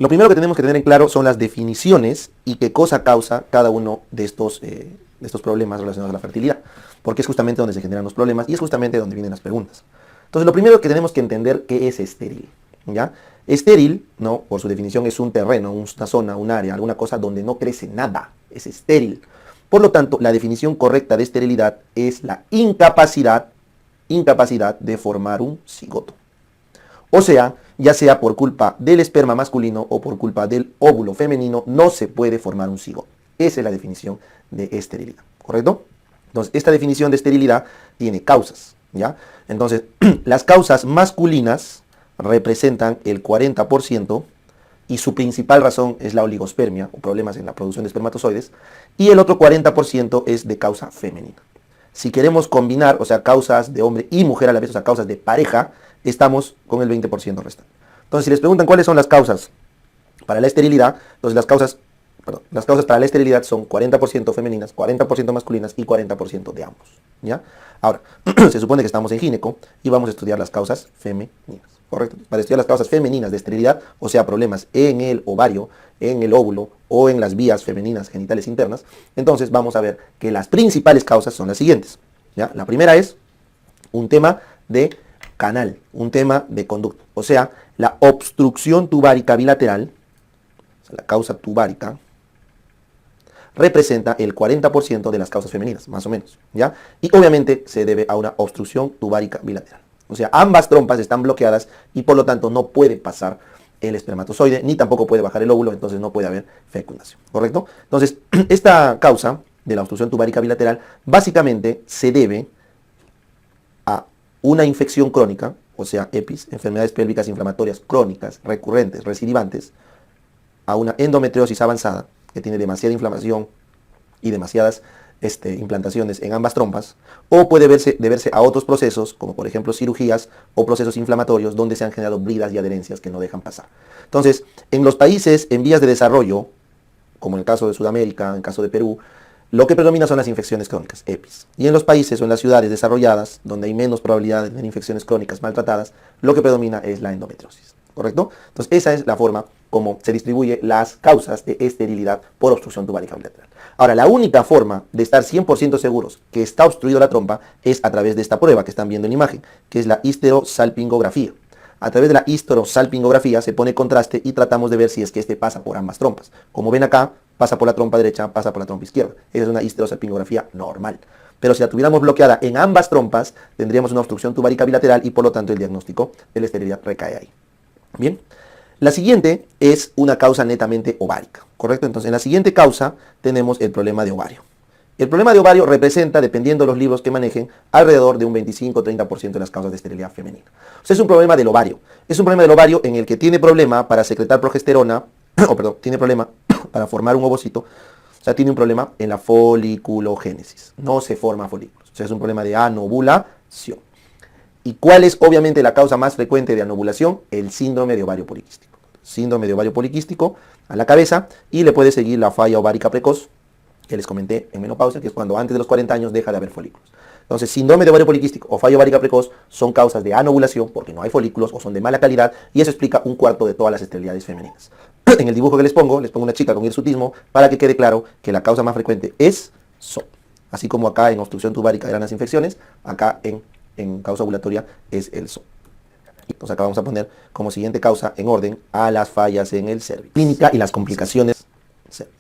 Lo primero que tenemos que tener en claro son las definiciones y qué cosa causa cada uno de estos problemas relacionados a la fertilidad, porque es justamente donde se generan los problemas y es justamente donde vienen las preguntas. Entonces, lo primero que tenemos que entender qué es estéril, ¿ya? Estéril, ¿no? Por su definición, es un terreno, una zona, un área, alguna cosa donde no crece nada, es estéril. Por lo tanto, la definición correcta de esterilidad es la incapacidad de formar un cigoto. O sea, ya sea por culpa del esperma masculino o por culpa del óvulo femenino, no se puede formar un cigoto. Esa es la definición de esterilidad, ¿correcto? Entonces, esta definición de esterilidad tiene causas, ¿ya? Entonces, las causas masculinas representan el 40% y su principal razón es la oligospermia o problemas en la producción de espermatozoides, y el otro 40% es de causa femenina. Si queremos combinar, o sea, causas de hombre y mujer a la vez, o sea, causas de pareja, estamos con el 20% restante. Entonces, si les preguntan cuáles son las causas para la esterilidad, entonces las causas para la esterilidad son 40% femeninas, 40% masculinas y 40% de ambos, ¿ya? Ahora, se supone que estamos en gineco y vamos a estudiar las causas femeninas, ¿correcto? Para estudiar las causas femeninas de esterilidad, o sea, problemas en el ovario, en el óvulo o en las vías femeninas genitales internas, entonces vamos a ver que las principales causas son las siguientes, ¿ya? La primera es un tema de canal, un tema de conducto, o sea, la obstrucción tubárica bilateral, o sea, la causa tubárica, representa el 40% de las causas femeninas, más o menos, ¿ya? Y obviamente se debe a una obstrucción tubárica bilateral. O sea, ambas trompas están bloqueadas y por lo tanto no puede pasar el espermatozoide, ni tampoco puede bajar el óvulo, entonces no puede haber fecundación, ¿correcto? Entonces, esta causa de la obstrucción tubárica bilateral básicamente se debe a una infección crónica, o sea, EPIs, enfermedades pélvicas inflamatorias crónicas, recurrentes, recidivantes, a una endometriosis avanzada, que tiene demasiada inflamación y demasiadas implantaciones en ambas trompas, o puede deberse a otros procesos, como por ejemplo cirugías o procesos inflamatorios donde se han generado bridas y adherencias que no dejan pasar. Entonces, en los países en vías de desarrollo, como en el caso de Sudamérica, en el caso de Perú, lo que predomina son las infecciones crónicas, EPIs. Y en los países o en las ciudades desarrolladas, donde hay menos probabilidad de tener infecciones crónicas maltratadas, lo que predomina es la endometriosis, ¿correcto? Entonces, esa es la forma como se distribuye las causas de esterilidad por obstrucción tubárica bilateral. Ahora, la única forma de estar 100% seguros que está obstruido la trompa es a través de esta prueba que están viendo en la imagen, que es la histerosalpingografía. A través de la histerosalpingografía se pone contraste y tratamos de ver si es que este pasa por ambas trompas. Como ven acá, pasa por la trompa derecha, pasa por la trompa izquierda. Esa es una histerosalpingografía normal. Pero si la tuviéramos bloqueada en ambas trompas, tendríamos una obstrucción tubárica bilateral y por lo tanto el diagnóstico de la esterilidad recae ahí. Bien. La siguiente es una causa netamente ovárica, ¿correcto? Entonces, en la siguiente causa tenemos el problema de ovario. El problema de ovario representa, dependiendo de los libros que manejen, alrededor de un 25-30% de las causas de esterilidad femenina. O sea, es un problema del ovario. Es un problema del ovario en el que tiene problema para secretar progesterona, tiene problema para formar un ovocito, o sea, tiene un problema en la foliculogénesis. No se forma folículos. O sea, es un problema de anovulación. ¿Y cuál es obviamente la causa más frecuente de anovulación? El síndrome de ovario poliquístico. Síndrome de ovario poliquístico a la cabeza y le puede seguir la falla ovárica precoz, que les comenté en menopausia, que es cuando antes de los 40 años deja de haber folículos. Entonces, síndrome de ovario poliquístico o falla ovárica precoz son causas de anovulación porque no hay folículos o son de mala calidad y eso explica un cuarto de todas las esterilidades femeninas. En el dibujo que les pongo una chica con hirsutismo para que quede claro que la causa más frecuente es SOP. Así como acá en obstrucción tubárica eran las infecciones, acá en causa ovulatoria es el SOP. Entonces acá vamos a poner como siguiente causa en orden a las fallas en el cervix. Clínica y las complicaciones cervix.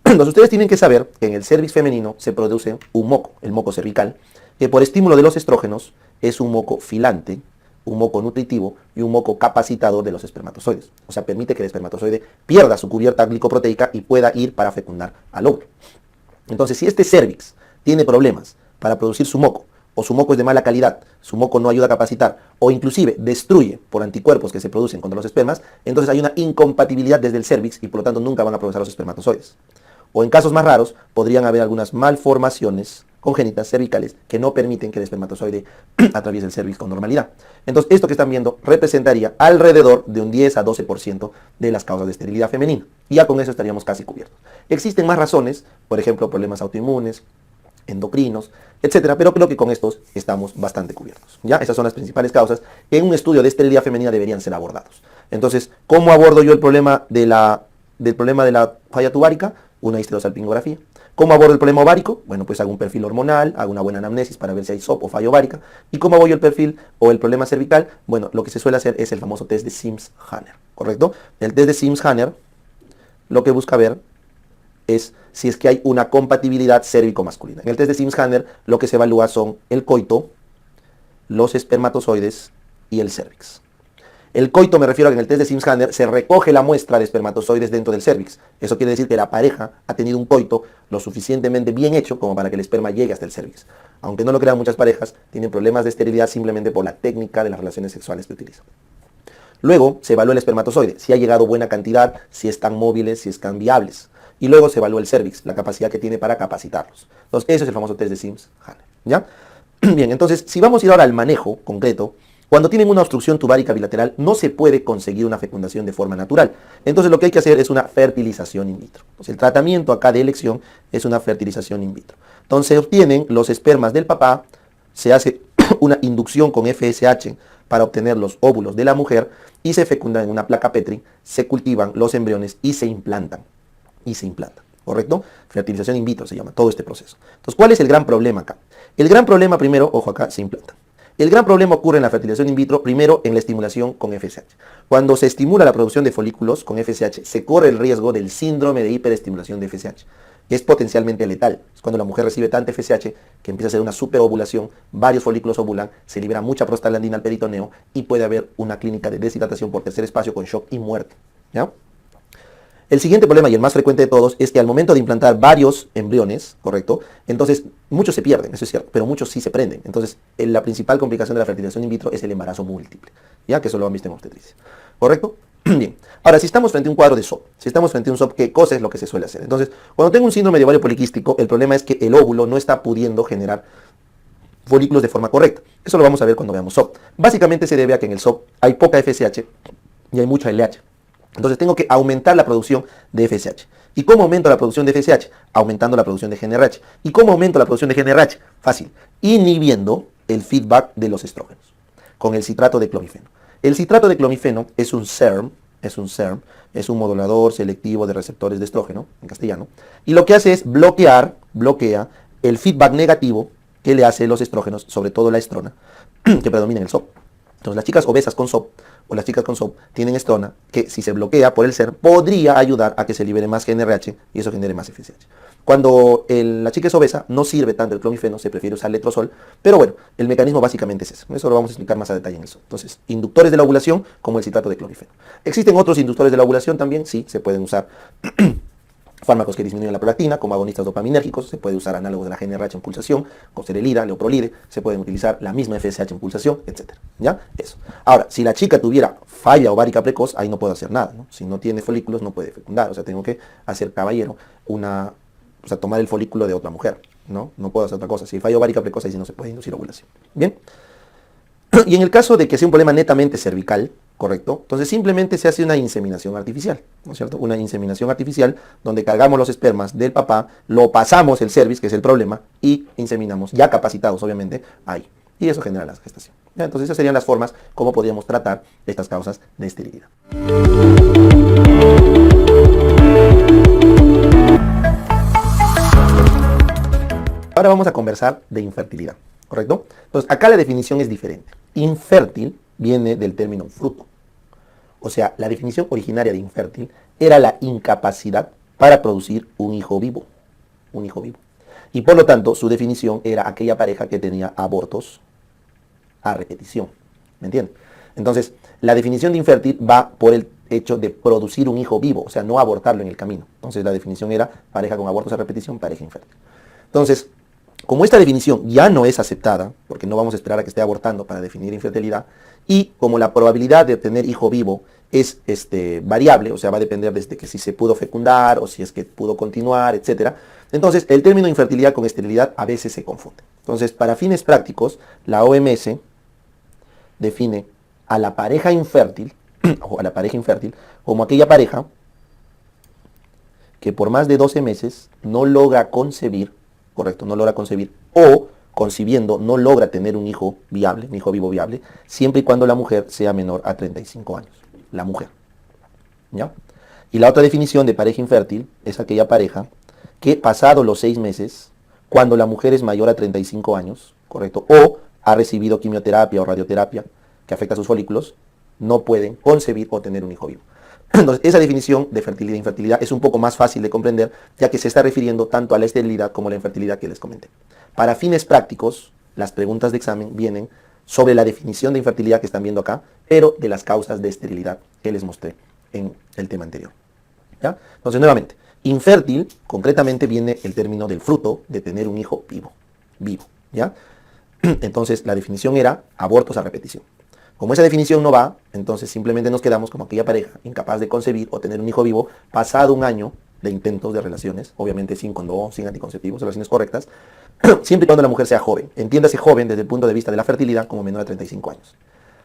Entonces ustedes tienen que saber que en el cervix femenino se produce un moco, el moco cervical, que por estímulo de los estrógenos es un moco filante, un moco nutritivo y un moco capacitador de los espermatozoides. O sea, permite que el espermatozoide pierda su cubierta glicoproteica y pueda ir para fecundar al óvulo. Entonces, si este cervix tiene problemas para producir su moco, o su moco es de mala calidad, su moco no ayuda a capacitar, o inclusive destruye por anticuerpos que se producen contra los espermas, entonces hay una incompatibilidad desde el cervix y por lo tanto nunca van a procesar los espermatozoides. O en casos más raros, podrían haber algunas malformaciones congénitas cervicales que no permiten que el espermatozoide atraviese el cervix con normalidad. Entonces, esto que están viendo representaría alrededor de un 10 a 12% de las causas de esterilidad femenina. Y ya con eso estaríamos casi cubiertos. Existen más razones, por ejemplo, problemas autoinmunes, endocrinos, etcétera, pero creo que con estos estamos bastante cubiertos. ¿Ya? Esas son las principales causas que en un estudio de esterilidad femenina deberían ser abordados. Entonces, ¿cómo abordo yo el problema del problema de la falla tubárica? Una histerosalpingografía. ¿Cómo abordo el problema ovárico? Bueno, pues hago un perfil hormonal, hago una buena anamnesis para ver si hay SOP o falla ovárica. ¿Y cómo voy el perfil o el problema cervical? Bueno, lo que se suele hacer es el famoso test de Sims-Hanner, ¿correcto? El test de Sims-Hanner lo que busca ver es si es que hay una compatibilidad cérvico-masculina. En el test de Sims-Hanner lo que se evalúa son el coito, los espermatozoides y el cervix. El coito me refiero a que en el test de Sims-Hanner se recoge la muestra de espermatozoides dentro del cervix. Eso quiere decir que la pareja ha tenido un coito lo suficientemente bien hecho como para que el esperma llegue hasta el cervix. Aunque no lo crean, muchas parejas tienen problemas de esterilidad simplemente por la técnica de las relaciones sexuales que utilizan. Luego se evalúa el espermatozoide, si ha llegado buena cantidad, si están móviles, si están viables. Y luego se evalúa el cervix, la capacidad que tiene para capacitarlos. Entonces, ese es el famoso test de Sims-Hanner. ¿Ya? Bien, entonces, si vamos a ir ahora al manejo concreto, cuando tienen una obstrucción tubárica bilateral, no se puede conseguir una fecundación de forma natural. Entonces, lo que hay que hacer es una fertilización in vitro. Entonces, el tratamiento acá de elección es una fertilización in vitro. Entonces, se obtienen los espermas del papá, se hace una inducción con FSH para obtener los óvulos de la mujer y se fecundan en una placa Petri, se cultivan los embriones y se implantan. ¿Correcto? Fertilización in vitro se llama todo este proceso. Entonces, ¿cuál es el gran problema acá? El gran problema primero, ojo acá, se implantan. El gran problema ocurre en la fertilización in vitro, primero en la estimulación con FSH. Cuando se estimula la producción de folículos con FSH, se corre el riesgo del síndrome de hiperestimulación de FSH. Es potencialmente letal. Es cuando la mujer recibe tanta FSH que empieza a hacer una superovulación, varios folículos ovulan, se libera mucha prostaglandina al peritoneo y puede haber una clínica de deshidratación por tercer espacio con shock y muerte. ¿Ya? El siguiente problema, y el más frecuente de todos, es que al momento de implantar varios embriones, ¿correcto? Entonces, muchos se pierden, eso es cierto, pero muchos sí se prenden. Entonces, la principal complicación de la fertilización in vitro es el embarazo múltiple, ya que eso lo han visto en obstetricia, ¿correcto? Bien, ahora, si estamos frente a un cuadro de SOP, si estamos frente a un SOP, ¿qué cosa es lo que se suele hacer? Entonces, cuando tengo un síndrome de ovario poliquístico, el problema es que el óvulo no está pudiendo generar folículos de forma correcta. Eso lo vamos a ver cuando veamos SOP. Básicamente se debe a que en el SOP hay poca FSH y hay mucha LH. Entonces tengo que aumentar la producción de FSH. ¿Y cómo aumento la producción de FSH? Aumentando la producción de GnRH. ¿Y cómo aumento la producción de GnRH? Fácil. Inhibiendo el feedback de los estrógenos con el citrato de clomifeno. El citrato de clomifeno es un SERM, es un modulador selectivo de receptores de estrógeno, en castellano. Y lo que hace es bloquea el feedback negativo que le hace los estrógenos, sobre todo la estrona, que predomina en el SOP. Entonces las chicas obesas con SOP o las chicas con SOP tienen estrona que si se bloquea por el SERM podría ayudar a que se libere más GnRH y eso genere más FSH. Cuando la chica es obesa no sirve tanto el clomifeno, se prefiere usar letrozol, pero bueno, el mecanismo básicamente es eso. Eso lo vamos a explicar más a detalle en el SOP. Entonces, inductores de la ovulación como el citrato de clomifeno. ¿Existen otros inductores de la ovulación también? Sí, se pueden usar fármacos que disminuyen la prolactina, como agonistas dopaminérgicos, se puede usar análogos de la GnRH en pulsación, coserelida, leoprolide, se pueden utilizar la misma FSH en pulsación, etc. ¿Ya? Eso. Ahora, si la chica tuviera falla ovárica precoz, ahí no puedo hacer nada, ¿no? Si no tiene folículos, no puede fecundar, o sea, tengo que hacer, caballero, tomar el folículo de otra mujer, ¿no? No puedo hacer otra cosa. Si hay falla ovárica precoz, ahí sí no se puede inducir ovulación. ¿Bien? Y en el caso de que sea un problema netamente cervical, ¿correcto? Entonces simplemente se hace una inseminación artificial, ¿no es cierto? Una inseminación artificial donde cargamos los espermas del papá, lo pasamos el cervix, que es el problema, y inseminamos, ya capacitados obviamente, ahí. Y eso genera la gestación. ¿Ya? Entonces esas serían las formas como podríamos tratar estas causas de esterilidad. Ahora vamos a conversar de infertilidad, ¿correcto? Entonces acá la definición es diferente. Infértil viene del término fruto. O sea, la definición originaria de infértil era la incapacidad para producir un hijo vivo. Un hijo vivo. Y por lo tanto, su definición era aquella pareja que tenía abortos a repetición. ¿Me entienden? Entonces, la definición de infértil va por el hecho de producir un hijo vivo, o sea, no abortarlo en el camino. Entonces, la definición era pareja con abortos a repetición, pareja infértil. Entonces, como esta definición ya no es aceptada, porque no vamos a esperar a que esté abortando para definir infertilidad, y como la probabilidad de obtener hijo vivo es variable, o sea, va a depender desde que si se pudo fecundar o si es que pudo continuar, etc. Entonces, el término infertilidad con esterilidad a veces se confunde. Entonces, para fines prácticos, la OMS define a la pareja infértil, o a la pareja infértil, como aquella pareja que por más de 12 meses no logra concebir correcto, no logra concebir, o concibiendo no logra tener un hijo viable, un hijo vivo viable, siempre y cuando la mujer sea menor a 35 años. La mujer. ¿Ya? Y la otra definición de pareja infértil es aquella pareja que pasado los 6 meses, cuando la mujer es mayor a 35 años, correcto, o ha recibido quimioterapia o radioterapia que afecta a sus folículos, no pueden concebir o tener un hijo vivo. Entonces, esa definición de fertilidad e infertilidad es un poco más fácil de comprender, ya que se está refiriendo tanto a la esterilidad como a la infertilidad que les comenté. Para fines prácticos, las preguntas de examen vienen sobre la definición de infertilidad que están viendo acá, pero de las causas de esterilidad que les mostré en el tema anterior. ¿Ya? Entonces, nuevamente, infértil, concretamente viene el término del fruto de tener un hijo vivo. ¿Ya? Entonces, la definición era abortos a repetición. Como esa definición no va, entonces simplemente nos quedamos como aquella pareja incapaz de concebir o tener un hijo vivo pasado un año de intentos de relaciones, obviamente sin condón, sin anticonceptivos, relaciones correctas, siempre y cuando la mujer sea joven. Entiéndase joven desde el punto de vista de la fertilidad como menor a 35 años.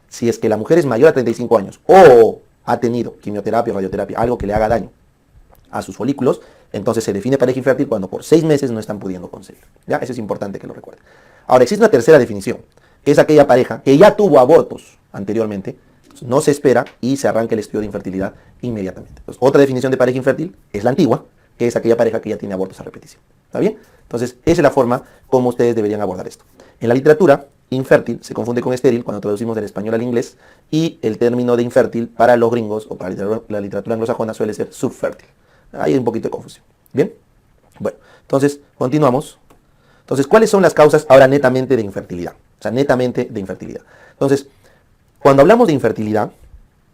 Si es que la mujer es mayor a 35 años o ha tenido quimioterapia o radioterapia, algo que le haga daño a sus folículos, entonces se define pareja infértil cuando por 6 meses no están pudiendo concebir. ¿Ya? Eso es importante que lo recuerden. Ahora, existe una tercera definición, que es aquella pareja que ya tuvo abortos anteriormente, no se espera y se arranca el estudio de infertilidad inmediatamente. Entonces, otra definición de pareja infértil es la antigua, que es aquella pareja que ya tiene abortos a repetición. ¿Está bien? Entonces, esa es la forma como ustedes deberían abordar esto. En la literatura, infértil se confunde con estéril cuando traducimos del español al inglés, y el término de infértil para los gringos o para la literatura anglosajona suele ser subfértil. Ahí hay un poquito de confusión. ¿Bien? Bueno, entonces, continuamos. Entonces, ¿cuáles son las causas ahora netamente de infertilidad? O sea, netamente de infertilidad. Entonces, cuando hablamos de infertilidad,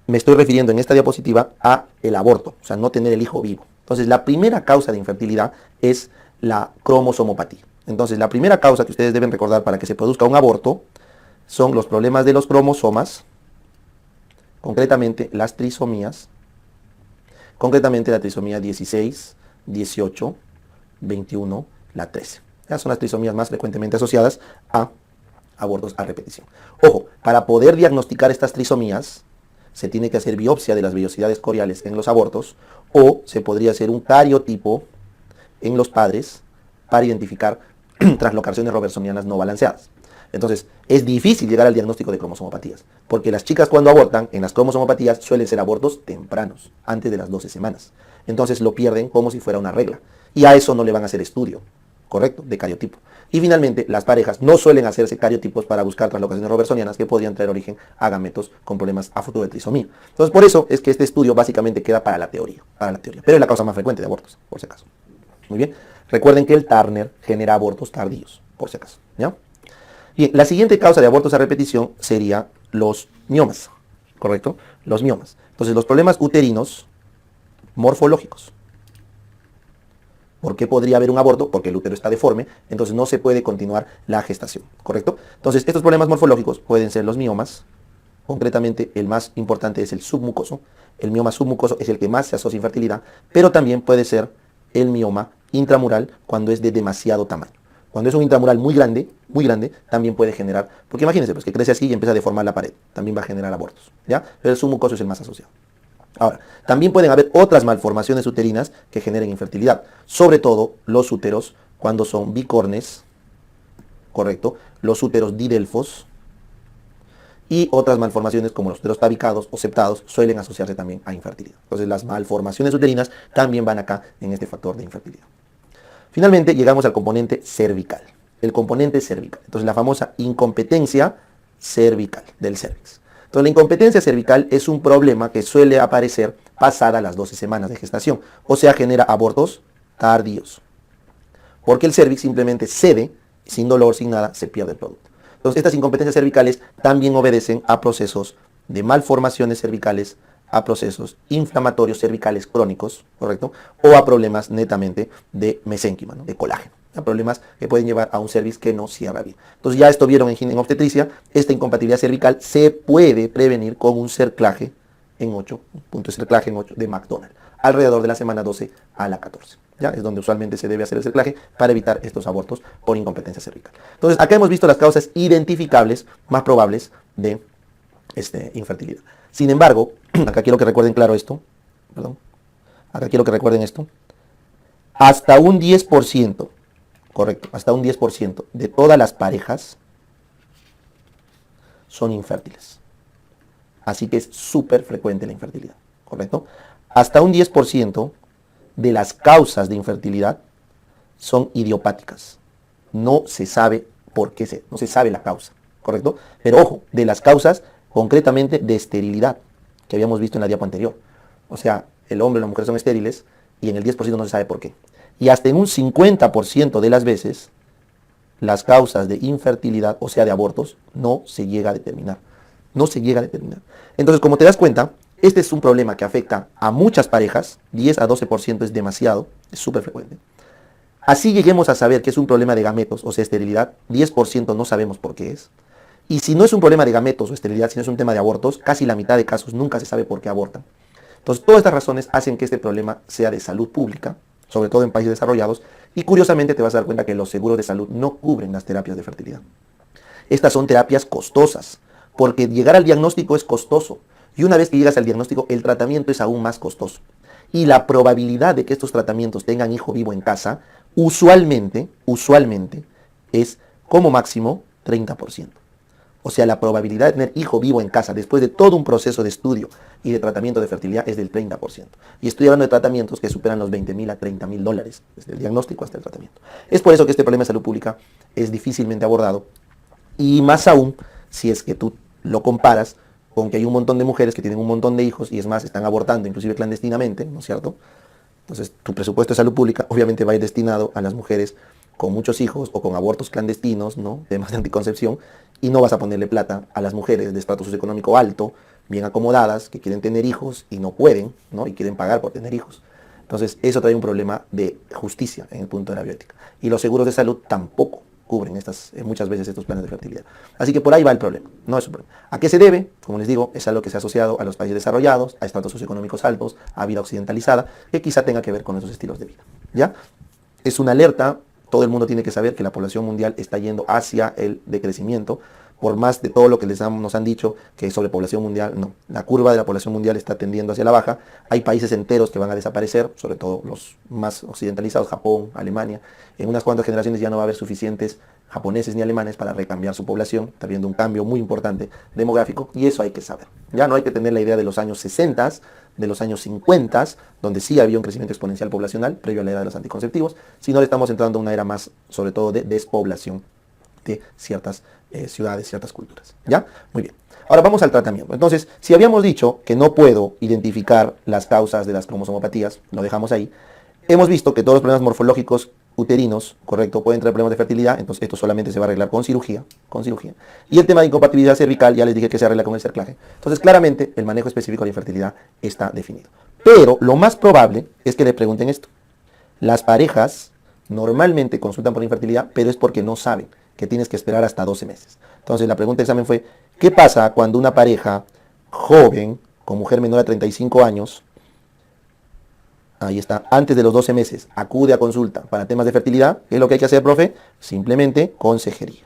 me estoy refiriendo en esta diapositiva a el aborto, o sea, no tener el hijo vivo. Entonces, la primera causa de infertilidad es la cromosomopatía. Entonces, la primera causa que ustedes deben recordar para que se produzca un aborto son los problemas de los cromosomas, concretamente las trisomías, concretamente la trisomía 16, 18, 21, la 13. Esas son las trisomías más frecuentemente asociadas a abortos a repetición. Ojo, para poder diagnosticar estas trisomías, se tiene que hacer biopsia de las vellosidades coriales en los abortos, o se podría hacer un cariotipo en los padres para identificar translocaciones robertsonianas no balanceadas. Entonces, es difícil llegar al diagnóstico de cromosomopatías, porque las chicas cuando abortan en las cromosomopatías suelen ser abortos tempranos, antes de las 12 semanas. Entonces lo pierden como si fuera una regla, y a eso no le van a hacer estudio, ¿correcto?, de cariotipo. Y finalmente, las parejas no suelen hacerse cariotipos para buscar translocaciones robertsonianas que podrían traer origen a gametos con problemas a futuro de trisomía. Entonces, por eso es que este estudio básicamente queda para la teoría, pero es la causa más frecuente de abortos, por si acaso. Muy bien. Recuerden que el Turner genera abortos tardíos, por si acaso. ¿Ya? Bien, la siguiente causa de abortos a repetición sería los miomas, ¿correcto? Los miomas. Entonces, los problemas uterinos morfológicos. ¿Por qué podría haber un aborto? Porque el útero está deforme, entonces no se puede continuar la gestación, ¿correcto? Entonces, estos problemas morfológicos pueden ser los miomas. Concretamente, el más importante es el submucoso. El mioma submucoso es el que más se asocia a infertilidad, pero también puede ser el mioma intramural cuando es de demasiado tamaño. Cuando es un intramural muy grande, también puede generar, porque imagínense, pues que crece así y empieza a deformar la pared, también va a generar abortos, ¿ya? Pero el submucoso es el más asociado. Ahora, también pueden haber otras malformaciones uterinas que generen infertilidad, sobre todo los úteros cuando son bicornes, ¿correcto? Los úteros didelfos y otras malformaciones como los úteros tabicados o septados suelen asociarse también a infertilidad. Entonces las malformaciones uterinas también van acá en este factor de infertilidad. Finalmente llegamos al componente cervical, el componente cervical. Entonces la famosa incompetencia cervical del cervix. Entonces la incompetencia cervical es un problema que suele aparecer pasada las 12 semanas de gestación, o sea, genera abortos tardíos, porque el cervix simplemente cede, sin dolor, sin nada, se pierde el producto. Entonces estas incompetencias cervicales también obedecen a procesos de malformaciones cervicales, a procesos inflamatorios cervicales crónicos, ¿correcto? O a problemas netamente de mesénquima, ¿no?, de colágeno. A problemas que pueden llevar a un cervix que no cierra bien. Entonces ya esto vieron en obstetricia, esta incompatibilidad cervical se puede prevenir con un cerclaje en 8, un punto de cerclaje en 8 de McDonald, alrededor de la semana 12 a la 14. ¿Ya? Es donde usualmente se debe hacer el cerclaje para evitar estos abortos por incompetencia cervical. Entonces acá hemos visto las causas identificables más probables de infertilidad. Sin embargo, acá quiero que recuerden claro esto, acá quiero que recuerden esto, hasta un 10% correcto, hasta un 10% de todas las parejas son infértiles. Así que es súper frecuente la infertilidad, ¿correcto? Hasta un 10% de las causas de infertilidad son idiopáticas. No se sabe por qué, no se sabe la causa, ¿correcto? Pero ojo, de las causas concretamente de esterilidad, que habíamos visto en la diapo anterior. O sea, el hombre y la mujer son estériles y en el 10% no se sabe por qué. Y hasta en un 50% de las veces, las causas de infertilidad, o sea, de abortos, no se llega a determinar. No se llega a determinar. Entonces, como te das cuenta, este es un problema que afecta a muchas parejas, 10 a 12% es demasiado, es súper frecuente. Así lleguemos a saber que es un problema de gametos, o sea, esterilidad, 10% no sabemos por qué es. Y si no es un problema de gametos o esterilidad, si no es un tema de abortos, casi la mitad de casos nunca se sabe por qué abortan. Entonces, todas estas razones hacen que este problema sea de salud pública, sobre todo en países desarrollados, y curiosamente te vas a dar cuenta que los seguros de salud no cubren las terapias de fertilidad. Estas son terapias costosas, porque llegar al diagnóstico es costoso, y una vez que llegas al diagnóstico, el tratamiento es aún más costoso. Y la probabilidad de que estos tratamientos tengan hijo vivo en casa, usualmente, es como máximo 30%. O sea, la probabilidad de tener hijo vivo en casa después de todo un proceso de estudio y de tratamiento de fertilidad es del 30%. Y estoy hablando de tratamientos que superan los $20,000 a $30,000, desde el diagnóstico hasta el tratamiento. Es por eso que este problema de salud pública es difícilmente abordado, y más aún si es que tú lo comparas con que hay un montón de mujeres que tienen un montón de hijos y es más, están abortando inclusive clandestinamente, ¿no es cierto? Entonces, tu presupuesto de salud pública obviamente va a ir destinado a las mujeres con muchos hijos o con abortos clandestinos, ¿no? Temas de anticoncepción, y no vas a ponerle plata a las mujeres de estrato socioeconómico alto, bien acomodadas, que quieren tener hijos y no pueden, ¿no? Y quieren pagar por tener hijos. Entonces, eso trae un problema de justicia en el punto de la bioética. Y los seguros de salud tampoco cubren muchas veces estos planes de fertilidad. Así que por ahí va el problema, no es un problema. ¿A qué se debe? Como les digo, es algo que se ha asociado a los países desarrollados, a estratos socioeconómicos altos, a vida occidentalizada, que quizá tenga que ver con esos estilos de vida. ¿Ya? Es una alerta. Todo el mundo tiene que saber que la población mundial está yendo hacia el decrecimiento, por más de todo lo que nos han dicho que es sobrepoblación mundial, no. La curva de la población mundial está tendiendo hacia la baja. Hay países enteros que van a desaparecer, sobre todo los más occidentalizados, Japón, Alemania. En unas cuantas generaciones ya no va a haber suficientes japoneses ni alemanes para recambiar su población. Está habiendo un cambio muy importante demográfico y eso hay que saber. Ya no hay que tener la idea de los años 60, de los años 50, donde sí había un crecimiento exponencial poblacional previo a la era de los anticonceptivos, sino que estamos entrando a una era más, sobre todo, de despoblación de ciertas ciudades, ciertas culturas. ¿Ya? Muy bien. Ahora vamos al tratamiento. Entonces, si habíamos dicho que no puedo identificar las causas de las cromosomopatías, lo dejamos ahí. Hemos visto que todos los problemas morfológicos uterinos, correcto, pueden traer problemas de fertilidad, entonces esto solamente se va a arreglar con cirugía. Y el tema de incompatibilidad cervical, ya les dije que se arregla con el cerclaje. Entonces, claramente, el manejo específico de la infertilidad está definido. Pero lo más probable es que le pregunten esto. Las parejas normalmente consultan por infertilidad, pero es porque no saben que tienes que esperar hasta 12 meses. Entonces, la pregunta del examen fue, ¿qué pasa cuando una pareja joven, con mujer menor a 35 años, ahí está, antes de los 12 meses, acude a consulta para temas de fertilidad? ¿Qué es lo que hay que hacer, profe? Simplemente consejería.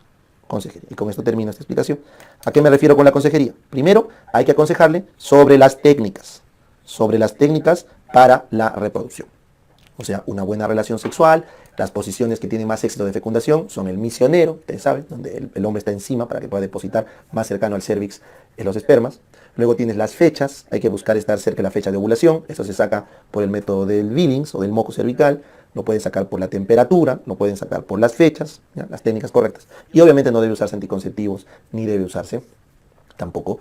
Y con esto termino esta explicación. ¿A qué me refiero con la consejería? Primero, hay que aconsejarle sobre las técnicas para la reproducción. O sea, una buena relación sexual, las posiciones que tienen más éxito de fecundación son el misionero, ustedes saben, donde el hombre está encima para que pueda depositar más cercano al cérvix los espermas. Luego tienes las fechas, hay que buscar estar cerca de la fecha de ovulación, eso se saca por el método del Billings o del moco cervical, lo pueden sacar por la temperatura, lo pueden sacar por las fechas, ¿ya? Las técnicas correctas. Y obviamente no debe usarse anticonceptivos, ni debe usarse tampoco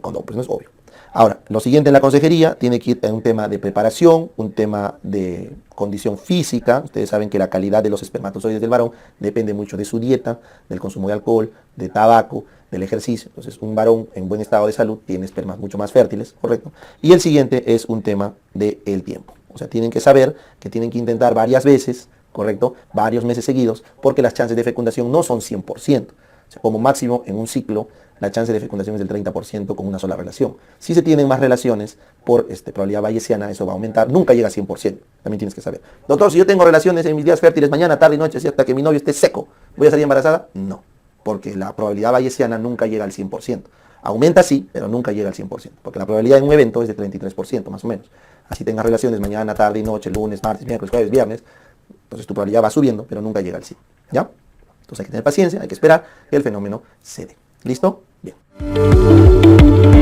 condón, pues no es obvio. Ahora, lo siguiente en la consejería tiene que ir en un tema de preparación, un tema de condición física. Ustedes saben que la calidad de los espermatozoides del varón depende mucho de su dieta, del consumo de alcohol, de tabaco, del ejercicio. Entonces, un varón en buen estado de salud tiene espermas mucho más fértiles, ¿correcto? Y el siguiente es un tema del tiempo. O sea, tienen que saber que tienen que intentar varias veces, ¿correcto? Varios meses seguidos, porque las chances de fecundación no son 100%. O sea, como máximo en un ciclo, la chance de fecundación es del 30% con una sola relación. Si se tienen más relaciones por probabilidad bayesiana, eso va a aumentar. Nunca llega a 100%. También tienes que saber. Doctor, si yo tengo relaciones en mis días fértiles mañana, tarde y noche, ¿sí? Hasta que mi novio esté seco, ¿voy a salir embarazada? No, porque la probabilidad bayesiana nunca llega al 100%. Aumenta sí, pero nunca llega al 100%, porque la probabilidad en un evento es de 33% más o menos. Así tengas relaciones mañana, tarde y noche, lunes, martes, miércoles, jueves, viernes, Entonces tu probabilidad va subiendo, pero nunca llega al 100, ¿ya? Entonces hay que tener paciencia, hay que esperar que el fenómeno se dé. ¿Listo? Bien.